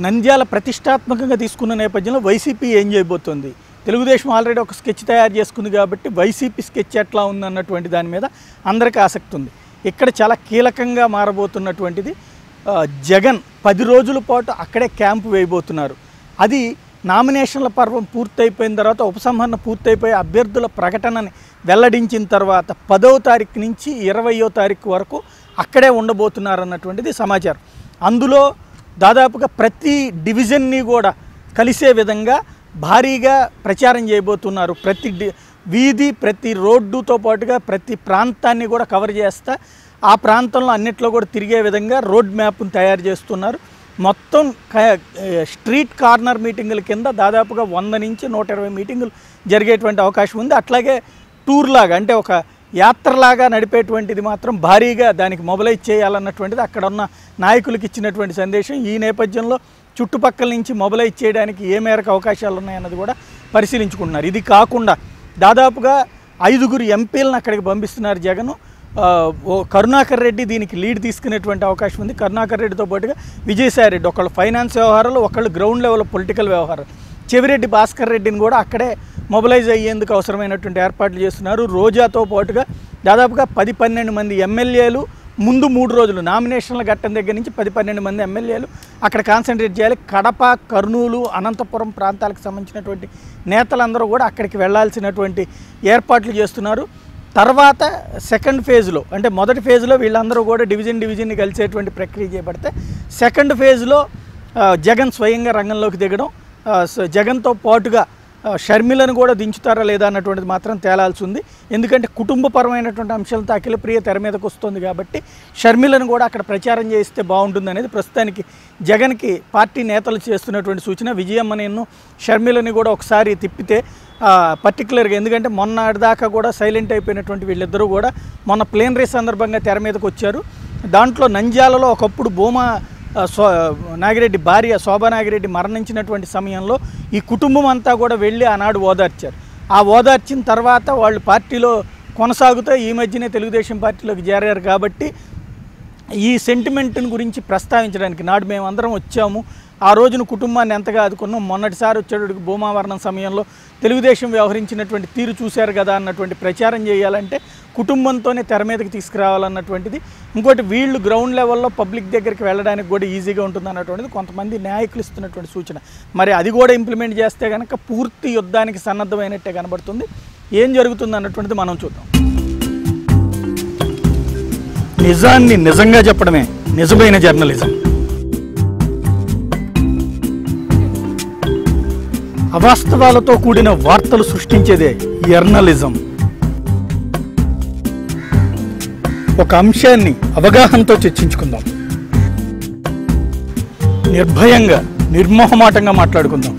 నంద్యాల ప్రతిష్టాత్మకంగా తీసుకున్న నేపథ్యంలో వైసీపీ ఏం చేయబోతోంది, తెలుగుదేశం ఆల్రెడీ ఒక స్కెచ్ తయారు చేసుకుంది కాబట్టి వైసీపీ స్కెచ్ ఎట్లా ఉందన్నటువంటి దాని మీద అందరికీ ఆసక్తి ఉంది. ఇక్కడ చాలా కీలకంగా మారబోతున్నటువంటిది జగన్ 10 రోజుల పాటు అక్కడే క్యాంపు వేయబోతున్నారు. అది నామినేషన్ల పర్వం పూర్తయిపోయిన తర్వాత, ఉపసంహరణ పూర్తయిపోయి అభ్యర్థుల ప్రకటనని వెల్లడించిన తర్వాత 10వ తారీఖు నుంచి 20వ తారీఖు వరకు అక్కడే ఉండబోతున్నారు అన్నటువంటిది సమాచారం. అందులో దాదాపుగా ప్రతి డివిజన్ని కూడా కలిసే విధంగా భారీగా ప్రచారం చేయబోతున్నారు. ప్రతి వీధి, ప్రతి రోడ్డుతో పాటుగా ప్రతి ప్రాంతాన్ని కూడా కవర్ చేస్తా ఆ ప్రాంతంలో అన్నిట్లో కూడా తిరిగే విధంగా రోడ్ మ్యాప్ను తయారు చేస్తున్నారు. మొత్తం స్ట్రీట్ కార్నర్ మీటింగుల కింద దాదాపుగా 100 నుంచి 120 మీటింగులు జరిగేటువంటి అవకాశం ఉంది. అట్లాగే టూర్ లాగా, అంటే ఒక యాత్రలాగా నడిపేటువంటిది మాత్రం భారీగా దానికి మొబిలైజ్ చేయాలన్నటువంటిది అక్కడ ఉన్న నాయకులకు ఇచ్చినటువంటి సందేశం. ఈ నేపథ్యంలో చుట్టుపక్కల నుంచి మొబిలైజ్ చేయడానికి ఏ మేరకు అవకాశాలు ఉన్నాయన్నది కూడా పరిశీలించుకుంటున్నారు. ఇది కాకుండా దాదాపుగా 5గురు ఎంపీలను అక్కడికి పంపిస్తున్నారు జగన్. కరుణాకర్ రెడ్డి దీనికి లీడ్ తీసుకునేటువంటి అవకాశం ఉంది. కరుణాకర్ రెడ్డితో పాటుగా విజయసాయి రెడ్డి, ఒకళ్ళు ఫైనాన్స్ వ్యవహారాలు, ఒకళ్ళు గ్రౌండ్ లెవెల్ పొలిటికల్ వ్యవహారాలు. చెవిరెడ్డి భాస్కర్ రెడ్డిని కూడా అక్కడే మొబిలైజ్ అయ్యేందుకు అవసరమైనటువంటి ఏర్పాట్లు చేస్తున్నారు. రోజాతో పాటుగా దాదాపుగా 10-12 మంది ఎమ్మెల్యేలు ముందు 3 రోజులు నామినేషన్ల ఘట్టం దగ్గర నుంచి 10-12 మంది ఎమ్మెల్యేలు అక్కడ కాన్సన్ట్రేట్ చేయాలి. కడప, కర్నూలు, అనంతపురం ప్రాంతాలకు సంబంధించినటువంటి నేతలందరూ కూడా అక్కడికి వెళ్లాల్సినటువంటి ఏర్పాట్లు చేస్తున్నారు. తర్వాత సెకండ్ ఫేజ్లో, అంటే మొదటి ఫేజ్లో వీళ్ళందరూ కూడా డివిజన్ని కలిసేటువంటి ప్రక్రియ చేపడితే, సెకండ్ ఫేజ్లో జగన్ స్వయంగా రంగంలోకి దిగడం, జగన్తో పాటుగా షర్మిలను కూడా దించుతారా లేదా అన్నటువంటిది మాత్రం తేలాల్సి ఉంది. ఎందుకంటే కుటుంబపరమైనటువంటి అంశాలతో అఖిలప్రియ తెర మీదకు వస్తుంది కాబట్టి షర్మిలను కూడా అక్కడ ప్రచారం చేస్తే బాగుంటుంది అనేది ప్రస్తుతానికి జగన్కి పార్టీ నేతలు చేస్తున్నటువంటి సూచన. విజయమ్మ నేను షర్మిలని కూడా ఒకసారి తిప్పితే పర్టికులర్గా, ఎందుకంటే మొన్నటిదాకా కూడా సైలెంట్ అయిపోయినటువంటి వీళ్ళిద్దరూ కూడా మొన్న ప్లేనరీ సందర్భంగా తెర మీదకు వచ్చారు. దాంట్లో నంద్యాలలో ఒకప్పుడు భూమా నాగిరెడ్డి భార్య శోభా నాగిరెడ్డి మరణించినటువంటి సమయంలో ఈ కుటుంబం అంతా కూడా వెళ్ళి ఆనాడు ఓదార్చారు. ఆ ఓదార్చిన తర్వాత వాళ్ళు పార్టీలో కొనసాగుతూ ఈ మధ్యనే తెలుగుదేశం పార్టీలోకి చేరారు. కాబట్టి ఈ సెంటిమెంట్ని గురించి ప్రస్తావించడానికి, నాడు మేమందరం వచ్చాము, ఆ రోజున కుటుంబాన్ని ఎంతగా ఆదుకున్నాం, మొన్నటిసారి వచ్చేటప్పుడు భూమావరణం సమయంలో తెలుగుదేశం వ్యవహరించినటువంటి తీరు చూశారు కదా అన్నటువంటి ప్రచారం చేయాలంటే కుటుంబంతోనే తెర మీదకి తీసుకురావాలన్నటువంటిది. ఇంకోటి, వీళ్ళు గ్రౌండ్ లెవెల్లో పబ్లిక్ దగ్గరికి వెళ్ళడానికి కూడా ఈజీగా ఉంటుంది అన్నటువంటిది కొంతమంది నాయకులు ఇస్తున్నటువంటి సూచన. మరి అది కూడా ఇంప్లిమెంట్ చేస్తే కనుక పూర్తి యుద్ధానికి సన్నద్ధమైనట్టే కనబడుతుంది. ఏం జరుగుతుంది అన్నటువంటిది మనం చూద్దాం. నిజాన్ని నిజంగా చెప్పడమే నిజమైన జర్నలిజం. అవాస్తవాలతో కూడిన వార్తలు సృష్టించేదే జర్నలిజం. ఒక అంశాన్ని అవగాహనతో చర్చించుకుందాం, నిర్భయంగా నిర్మోహమాటంగా మాట్లాడుకుందాం.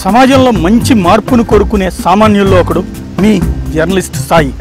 సమాజంలో మంచి మార్పును కోరుకునే సామాన్యుల్లో ఒకడు మీ జర్నలిస్ట్ సాయి.